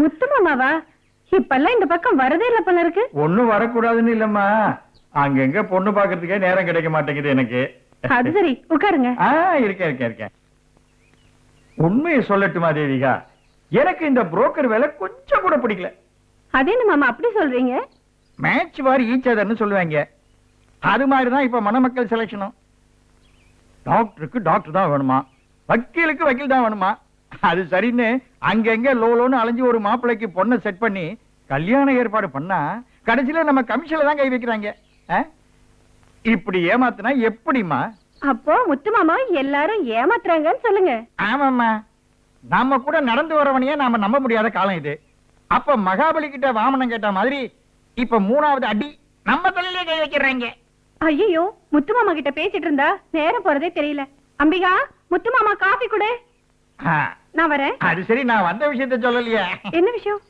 முத்து மாமாவா? இப்பெல்லாம் இந்த பக்கம் வரதே இல்ல போல இருக்கு. ஒண்ணும் வரக்கூடாதுன்னு இல்லம்மா, அங்கங்க பொண்ணு பாக்குறதுக்கே நேரம் கிடைக்க மாட்டேங்குது எனக்கு. அது சரி, உட்காருங்க. இருக்கேன். உண்மையை சொல்லட்டுமா தேவிகா, எனக்கு இந்த புரோக்கர் வேலை கொஞ்சம் கூட பிடிக்கல. அது என்ன மாமா அப்படி சொல்றீங்க? மேட்ச் வார் ஈச் அதர்னு சொல்லுவாங்க, அது மாதிரிதான் இப்ப மணமக்கள் செலக்ஷனும். டாக்டருக்கு டாக்டர் தான் வேணுமா, வக்கீலுக்கு வக்கீல் தான் வேணுமா. அது சரின்னு அங்கங்க லோலோன்னு அலைஞ்சு ஒரு மாப்பிள்ளைக்கு பொண்ணை செட் பண்ணி கல்யாண ஏற்பாடு பண்ணா கடைசியில நம்ம கமிஷன்ல தான் கை வைக்கிறாங்க. இப்படி ஏமாத்தினா எப்படிமா? அப்போ முத்து மாமா எல்லாரும் ஏமாத்துறாங்கன்னு சொல்லுங்க. ஆமாம்மா, நாம கூட நடந்து வரவனையே நாம நம்ப முடியாத காலம் இது. அப்ப மகாபலி கிட்ட வாமனம் கேட்ட மாதிரி இப்ப 3வது அடி நம்ம தலையிலே கை வைக்கிறாங்க. ஐயோ, முத்து மாமா கிட்ட பேசிட்டு இருந்தா நேரம் போறதே தெரியல. அம்பிகா, முத்து மாமா காபி கொடு. நான் வரேன். அது சரி, நான் வந்த விஷயத்த சொல்லலையே. என்ன விஷயம்?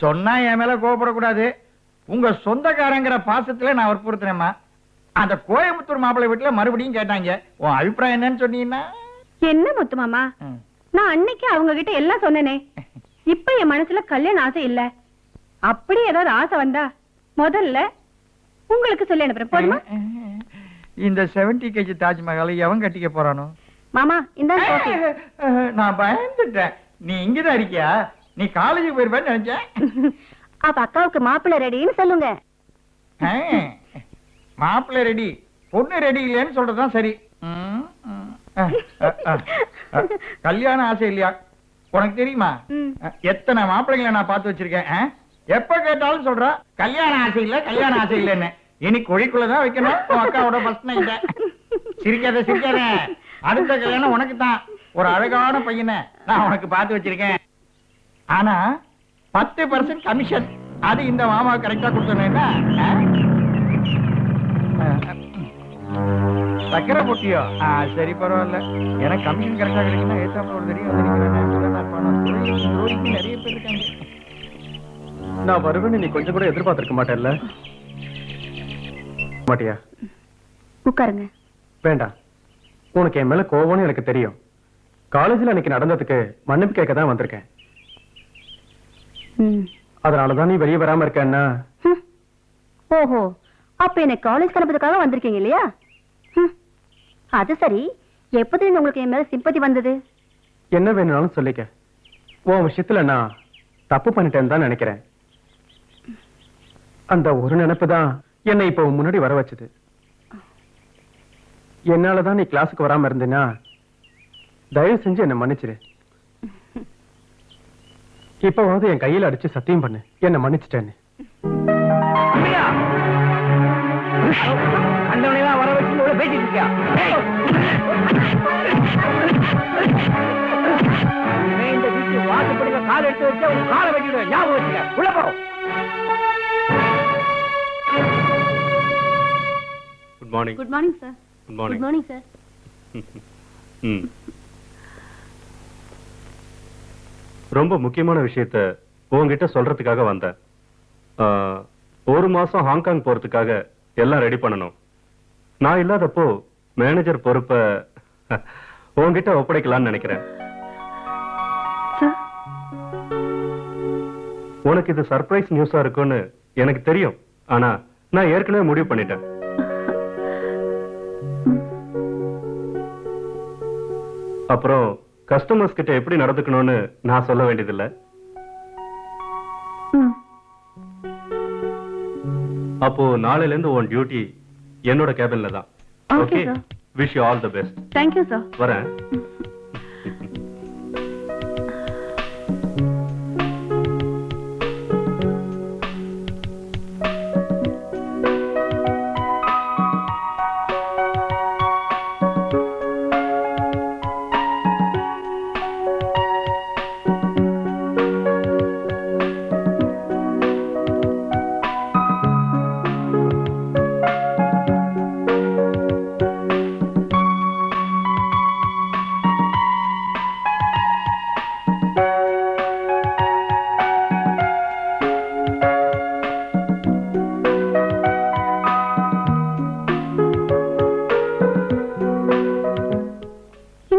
சொன்னா என் மேல கோபப்படக்கூடாது. உங்க சொந்தக்காரங்கிற பாசத்துல நான் வற்புறுத்தினேம்மா. அந்த கோயம்புத்தூர் மாப்பிள்ளை வீட்டுல மறுபடியும் கேட்டாங்க, உன் அபிப்பிராயம் என்னன்னு சொன்னீங்கன்னா? என்ன முத்து மாமா, நான் அன்னைக்கு அவங்க கிட்ட எல்லாம் சொன்னேனே. இப்ப என் மனசுல கல்யாண ஆசை இல்ல. அப்படி ஏதாவது ஆசை வந்தா முதல்ல உங்களுக்கு சொல்லி அனுப்புறேன், போதுமா? இந்த 70 kg தாஜ்மஹாலை எவன் கட்டிக்க போறானோ? மாமா, இந்த நான் பயந்துட்டேன். நீ இங்கதான் இருக்கியா? நீ காலேஜுக்கு போயிருப்பேன்னு நினைச்சேன். அப்ப அக்காவுக்கு மாப்பிள்ளை ரெடின்னு சொல்லுங்க. மாப்பிள்ளை ரெடி, பொண்ணு ரெடி இல்லைன்னு சொல்றதுதான் சரி. கல்யாண ஆசை இல்லையா? உனக்கு தெரியுமா எத்தனை மாப்பிள்ளைங்களை நான் பார்த்து வச்சிருக்கேன். எப்ப கேட்டாலும் சொல்றா கல்யாண ஆசை இல்ல, கல்யாண ஆசை இல்லன்னு. இனி குழிக்குள்ளதான் வைக்கணும் உன் அக்காவோட ஃபர்ஸ்ட் நைட். சிரிக்காத, அடுத்த கல்யாணம் உனக்கு தான். ஒரு அழகான பையனை நான் உனக்கு பார்த்து வச்சிருக்கேன். ஆனா 10% கமிஷன், அது இந்த மாமா கரெக்டா கொடுத்தோன்னா. சக்கரை போட்டியோ? சரி, பரவாயில்ல. எனக்கு கமிஷன் கரெக்டா கிடைக்குன்னா ஏத்தாப்புல ஒரு தெரியும் நிறைய பேர் இருக்காங்க. நான் வருவேன்னு நீ கொஞ்சம் கூட எதிர்பார்த்திருக்க மாட்டேல்ல? மாட்டியா? உட்காருங்க. வேண்டாம், உனக்கு என் மேல கோவம்னு எனக்கு தெரியும். காலேஜ்ல அன்னைக்கு நடந்ததுக்கு மன்னிப்பு கேட்க தான் வந்திருக்கேன். அதனாலதான் நீ வெளியே வராம இருக்கன்னா. ஓஹோ, அப்ப என்ன காலேஜ் கிளம்புறதுக்காக வந்திருக்கீங்க இல்லையா? அது சரி, எப்போது உங்களுக்கு என் மேல சிம்பதி வந்தது? என்ன வேணும்னாலும் சொல்லிக்க. உன் விஷயத்துல நான் தப்பு பண்ணிட்டேன்னு தான் நினைக்கிறேன். அந்த ஒரு நினைப்பு தான் என்னை இப்ப முன்னாடி வர வச்சது. என்னாலதான் நீ கிளாஸுக்கு வராம இருந்தீன்னா தயவு செஞ்சு என்ன மன்னிச்சிரு. இப்பவாவது என் கையில அடிச்சு சத்தியம் பண்ணு, என்ன மன்னிச்சிட்டேன்னு. வர வச்சு பேசிட்டு இருக்கியா? இந்த வீட்டு வாக்குப்படுங்க, கால் எடுத்து வச்சு உங்க காலை வெட்டிடுவேன். ஞாபகம் வச்சுக்க. உள்ள போ. Good morning. Good morning sir. Good morning. Good morning sir. ரொம்ப முக்கியமான விஷயத்த உங்ககிட்ட சொல்றதுக்காக வந்தேன். 1 மாசம் ஹாங்காங் போறதுக்காக எல்லாம் ரெடி பண்ணணும். நான் இல்லாதப்போ மேனேஜர் பொறுப்ப உங்ககிட்ட ஒப்படைக்கலாம்னு நினைக்கிறேன். உனக்கு இது சர்ப்ரைஸ் நியூஸா இருக்கும்னு எனக்கு தெரியும். ஆனா நான் ஏற்கனவே முடிவு பண்ணிட்டேன். அப்புறம் கஸ்டமர்ஸ் கிட்ட எப்படி நடந்துக்கணும்னு நான் சொல்ல வேண்டியதில்லை. அப்போ நாளையில இருந்து உன் டியூட்டி என்னோட கேபின்ல தான். Okay, wish you all the best. Thank you sir. வரேன்.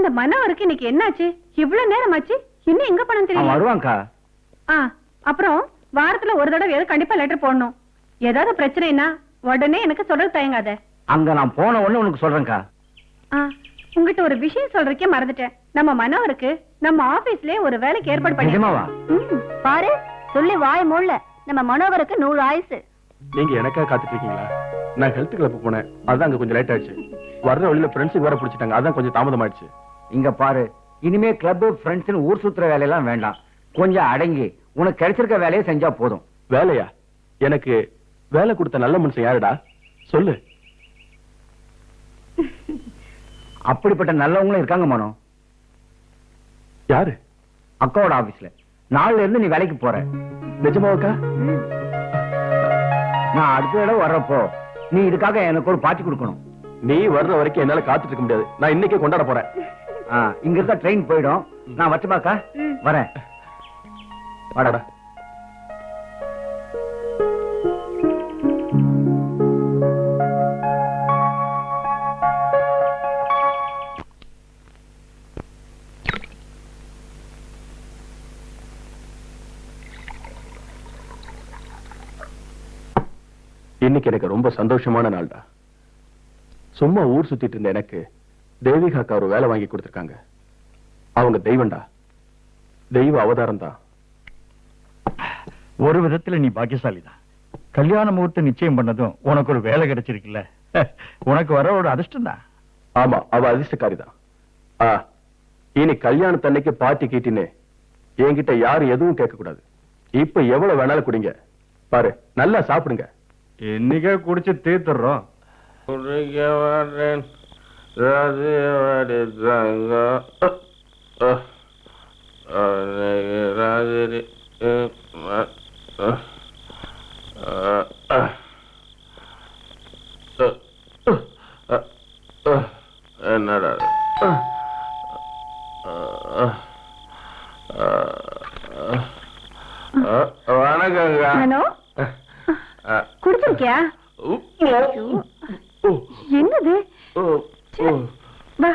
அந்த மனோவருக்கு இன்னைக்கு என்னாச்சு? இவ்வளவு நேரம் ஆச்சு, இன்னும் எங்க போனோம் தெரியல. வருவாங்கக்கா. அப்புறம் வாரத்துல ஒரு தடவை கண்டிப்பா லெட்டர் போடணும். ஏதாவது பிரச்சனைனா உடனே எனக்கு சொல்றது தயங்காத. அங்க நான் போன உடனே உனக்கு சொல்றேன்க்கா. உங்ககிட்ட ஒரு விஷயம் சொல்றதுக்கே மறந்துட்டேன். நம்ம மனோவருக்கு நம்ம ஆபீஸ்லயே ஒரு வேலைக்கு ஏற்பாடு நிஜமாவா? பாரு, சொல்லி வாய மூடல. நம்ம மனோவருக்கு 100 ஆயுசு. நீங்க எனக்கா காத்துட்டு இருக்கீங்களா? நான் ஹெல்த் கிளப் போனேன், அதான் அங்க கொஞ்சம் லேட் ஆயிடுச்சு. வர்ற வழியில ஃப்ரெண்ட்ஸுக்கு வேற பிடிச்சிட்டாங்க, அதான் கொஞ்சம் தாமதமாயிடுச்சு. இங்க பாரு, இனிமே கிளப் ஃப்ரெண்ட்ஸ் ஊர் சுத்துற வேலையெல்லாம் வேண்டாம். கொஞ்சம் அடங்கி உனக்கு கிடைச்சிருக்க வேலையை செஞ்சா போதும். வேலையா? எனக்கு வேலை கொடுத்த நல்ல மனுஷன் யாருடா சொல்லு. அப்படிப்பட்ட நல்லவங்களும் இருக்காங்க மனோ. யாரு? அக்காவோட ஆபீஸ்ல. நாளைல இருந்து நீ வேலைக்கு போற. நிஜமாவுக்கா? நான் அடுத்த தடவை வர்றப்போ நீ இதுக்காக எனக்கு ஒரு பார்ட்டி கொடுக்கணும். நீ வர்ற வரைக்கும் என்னால காத்துட்டு இருக்க முடியாது. நான் இன்னைக்கே கொண்டாட போறேன். இங்க இருக்க ட்ரெயின் போயிடும். நான் வச்சுமாக்கா வரேன். வாடா. இன்னைக்கு எனக்கு ரொம்ப சந்தோஷமான நாள்டா. சும்மா ஊர் சுத்திட்டு இருந்த எனக்கு தேவிகா அக்கா ஒரு வேலை வாங்கி கொடுத்திருக்காங்க. அவங்க தெய்வம்டா, தெய்வ அவதாரம் தான். ஒரு விதத்துல நீ பாக்கியசாலிதான். கல்யாண முகூர்த்த நிச்சயம் பண்ணதும் உனக்கு ஒரு வேலை கிடைச்சிருக்குல்ல. உனக்கு வர ஒரு அதிர்ஷ்டம் தான். ஆமா, அவ அதிர்ஷ்டக்காரிதான். இனி கல்யாணத்தன்னைக்கு பார்ட்டி கீட்டின்னு என்கிட்ட யாரும் எதுவும் கேட்க கூடாது. இப்ப எவ்வளவு வேணாலும் குடிங்க. பாரு, நல்லா சாப்பிடுங்க. என்னைக்கே குடிச்சு தீர்த்துறோம். என்னடா வணக்கங்க. மனோ, குடிச்சிருக்கியா? என்னது? வா.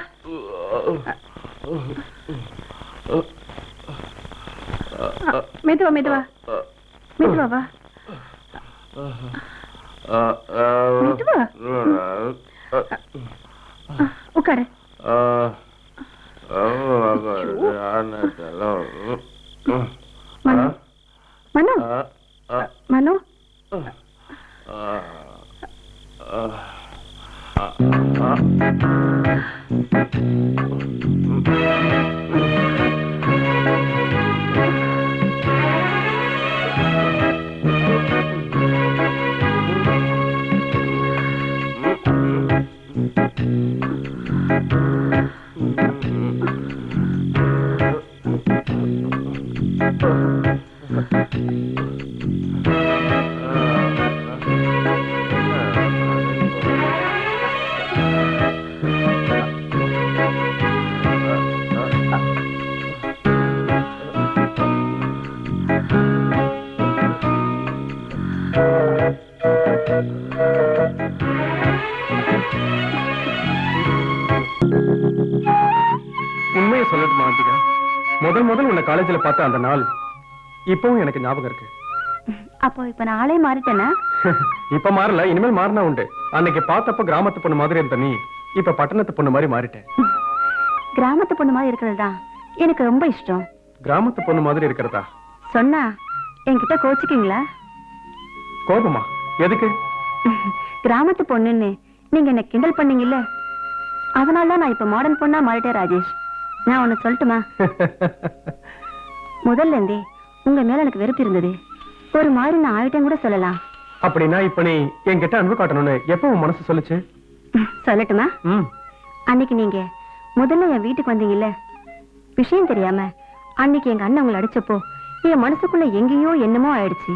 மெதுவா மெதுவா மெதுவா வா. மெதுவா உட்காரு. மனோ மனோ மனோ உண்மையை சொல்லட்டுமா ஆண்டிகா? முதல் உன்னை காலேஜ்ல பார்த்த அந்த நாள் இப்பவும் எனக்கு ஞாபகம் இருக்கு. அப்போ இப்ப நான் ஆளே மாறிட்டேனா? இப்ப மாறல, இனிமேல் மாறினா உண்டு. அன்னைக்கு பார்த்தப்ப கிராமத்து பொண்ணு மாதிரி இருந்த நீ இப்ப பட்டணத்து பொண்ணு மாதிரி மாறிட்டேன். கிராமத்து பொண்ணு மாதிரி இருக்கிறது தான் எனக்கு ரொம்ப இஷ்டம். கிராமத்து பொண்ணு மாதிரி இருக்கிறதா சொன்னா என்கிட்ட கோச்சிக்கீங்களா? கோபமா? எதுக்கு? கிராமத்து பொண்ணுன்னு நீங்க என்ன கிண்டல் பண்ணீங்கல்ல, அதனால நான் இப்ப மாடர்ன் பொண்ணா மாறிட்டேன். ராஜேஷ், நான் ஒண்ணு சொல்லட்டுமா? முதல்ல இருந்தே உங்க மேல எனக்கு வெறுப்பு இருந்தது. ஒரு மாதிரி நான் ஆயிட்டேன் கூட சொல்லலாம். அப்படின்னா இப்ப நீ என்கிட்ட அன்பு காட்டணும்னு எப்ப உன் மனசு சொல்லுச்சு? சொல்லட்டுமா? அன்னைக்கு நீங்க முதல்ல என் வீட்டுக்கு வந்தீங்கல்ல, விஷயம் தெரியாம அன்னைக்கு எங்க அண்ணன் உங்களை அடிச்சப்போ என் மனசுக்குள்ள எங்கேயோ என்னமோ ஆயிடுச்சு.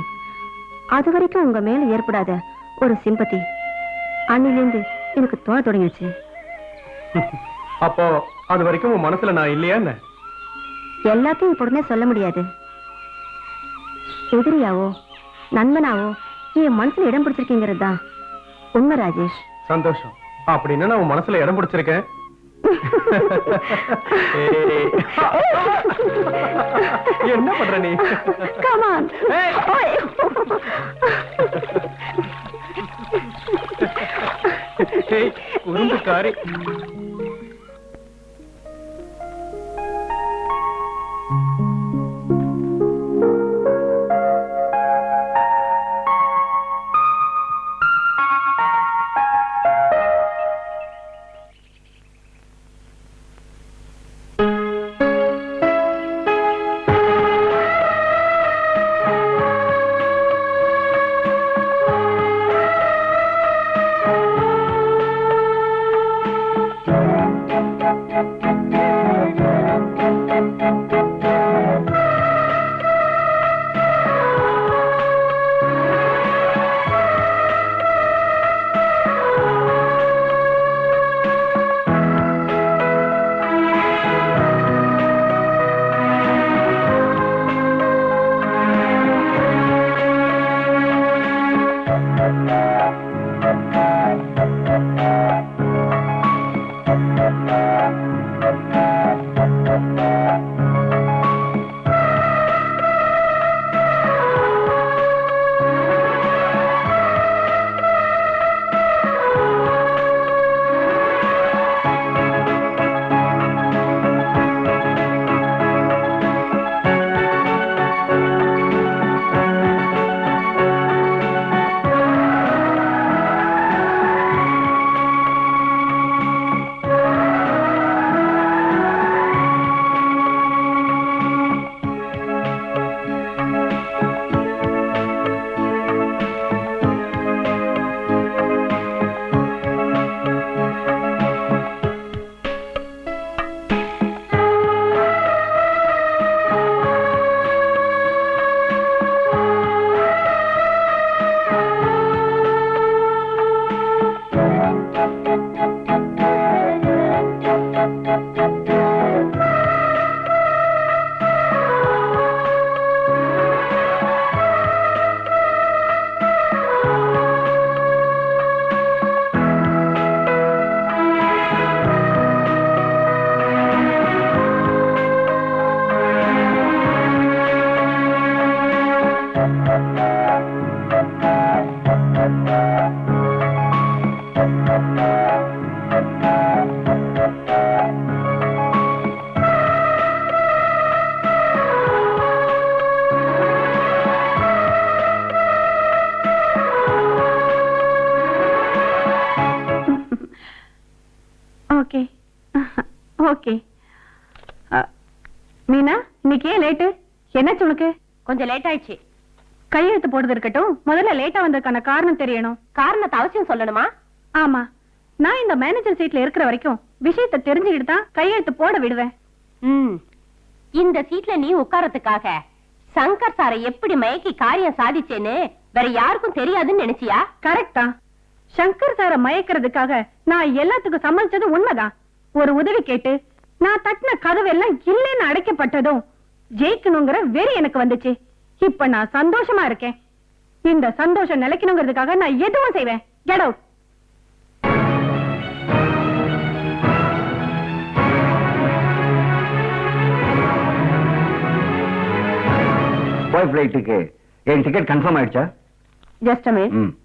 அது வரைக்கும் உங்க மேல ஏற்படாத ஒரு சிம்பத்தி அன்னிலிருந்து எனக்கு தோண தொடங்கிடுச்சு. அப்போ அது வரைக்கும் உன் மனசுல நான் இல்லையா? எல்லாத்தையும் இப்ப உடனே சொல்ல முடியாது. எதிரியாவோ நண்பனாவோ என் மனசுல இடம் பிடிச்சிருக்கீங்கிறது தான் உண்மை. ராஜேஷ், சந்தோஷம். அப்படின்னா நான் உன் மனசுல இடம் பிடிச்சிருக்கேன். என்ன பண்ற நீ? Come on. குறும்புக்காரி. Okay okay. மீனா, இன்னைக்கு ஏன் லேட்டு? என்னாச்சு உனக்கு? கொஞ்சம் லேட் ஆயிடுச்சு. கையெழுத்து போடுறது இருக்கட்டும், முதல்ல லேட்டா வந்ததுக்கான காரணம் தெரியணும். காரணத்தை அவசியம் சொல்லணுமா? ஆமா, நான் இந்த மேனேஜர் சீட்ல இருக்கிற வரைக்கும் விஷயத்தை தெரிஞ்சுக்கிட்டு தான் கையெழுத்து போட விடுவேன். இந்த சீட்ல நீ உட்காரத்துக்காக சங்கர் சாரை எப்படி மயக்கி காரியம் சாதிச்சேன்னு வேற யாருக்கும் தெரியாதுன்னு நினைச்சியா? கரெக்டா. சங்கர் சாரை மயக்கிறதுக்காக நான் எல்லாத்துக்கும் சம்மதிச்சது உண்மைதான். ஒரு உதவி கேட்டு நான் தட்டின கதவெல்லாம் இல்லைன்னு அடைக்கப்பட்டதும் ஜெயிக்கணுங்கிற வெறி எனக்கு வந்துச்சு. இப்ப நான் சந்தோஷமா இருக்கேன். இந்த சந்தோஷம் நிலைக்கணுங்கிறதுக்காக நான் எதுவும் செய்வேன். Get out. பாய் ஃபிளைட்டுக்கு என் டிக்கெட் கன்ஃபார்ம் ஆயிடுச்சா? Just a minute.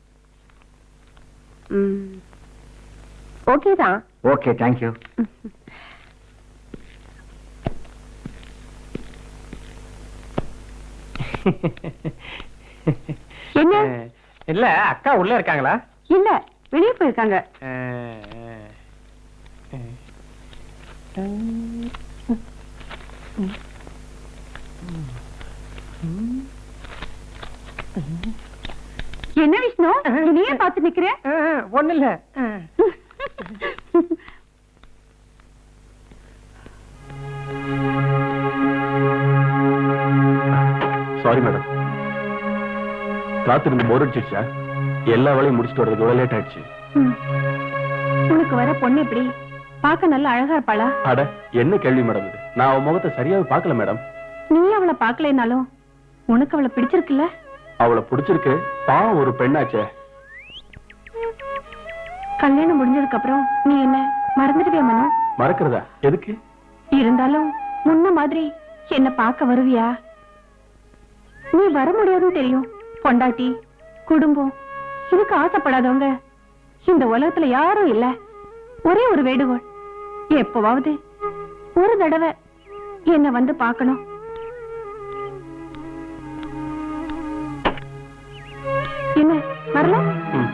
ஓகே தான். Okay, thank you. என்ன? இல்ல, அக்கா உள்ள இருக்காங்களா? இல்ல, வெளியே போயிருக்காங்க. என்ன விஷ்ணு, நீயே பார்த்து நிக்கிற? ஒண்ணு இல்ல. சாரி மேடம், ராத்திரி போர் அடிச்சிருச்சா? எல்லா வேலையும் முடிச்சுட்டு வரதுக்கு இவ்வளவு லேட் ஆயிடுச்சு. உனக்கு வர பொண்ணு எப்படி? பார்க்க நல்ல அழகா இருப்பாளா? அட, என்ன கேள்வி மேடம் இது? நான் அவ முகத்தை சரியாவே பார்க்கல மேடம். நீ அவளை பார்க்கலைனாலும் உனக்கு அவளை பிடிச்சிருக்குல்ல? அவளை பிடிச்சிருக்கு. பாவம், ஒரு பெண்ணாச்சே. கல்யாணம் முடிஞ்சதுக்கு அப்புறம் நீ என்ன மறந்துடுவியா மனு? மறக்கிறதா? எதுக்கு? இருந்தாலும் முன்ன மாதிரி என்ன பார்க்க வருவியா? நீ வர முடியாதுன்னு தெரியும். பொண்டாட்டி குடும்பம் இதுக்கு ஆசைப்படாதவங்க இந்த உலகத்துல யாரும் இல்ல. ஒரே ஒரு வேண்டுகோள், எப்பவாவது ஒரு தடவை என்ன வந்து பார்க்கணும். என்ன வரல? ம்.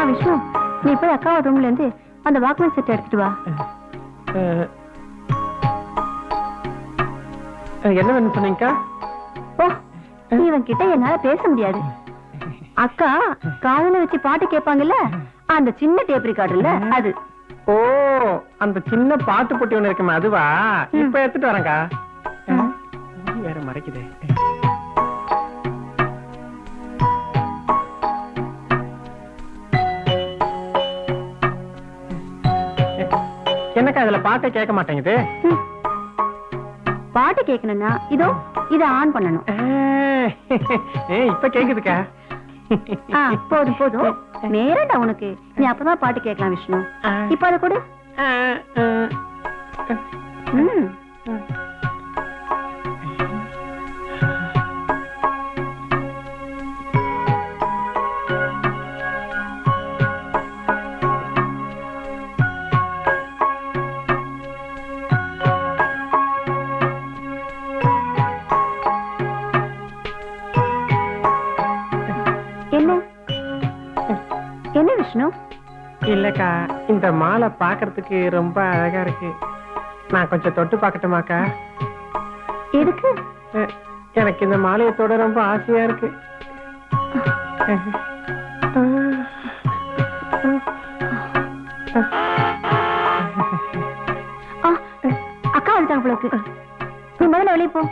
விஷ்ணு, நீ போய் அக்கா ரூம்ல இருந்து அந்த வாக்மேன் செட் எடுத்துட்டு வா. என்ன வேணும் சொன்னீங்கக்கா? ஓ, இவன் கிட்ட என்னால பேச முடியாது. அக்கா காதுல வச்சு பாட்டு கேட்பாங்கல்ல, அந்த சின்ன டேப் ரெக்கார்டர்ல அது. ஓ, அந்த சின்ன பாட்டு போட்டி ஒண்ணு இருக்குமே அதுவா? இப்ப எடுத்துட்டு வரேன்க்கா. வேற மறைக்குதே. என்னக்கா இதுல பாட்டை கேட்க மாட்டேங்குது? பாட்டு கேட்கணும்னா இதோ இத ஆன் பண்ணணும். இப்ப கேக்குதுக்கா. போதும் போதும், நேரடா உனக்கு. நீ அப்பதான் பாட்டு கேட்கலாம் விஷ்ணு. இப்ப அத கொடு. என்ன விஷ்ணு? இல்லக்கா, இந்த மாலை பாக்குறதுக்கு ரொம்ப அழகா இருக்கு. நான் கொஞ்சம் தொட்டு பாக்கட்டுமாக்கா? எதுக்கு? எனக்கு இந்த மாலையை தொட ரொம்ப ஆசையா இருக்கு. அக்கா வந்துட்டாங்க போல இருக்கு. நீ முதல்ல வெளியே போ.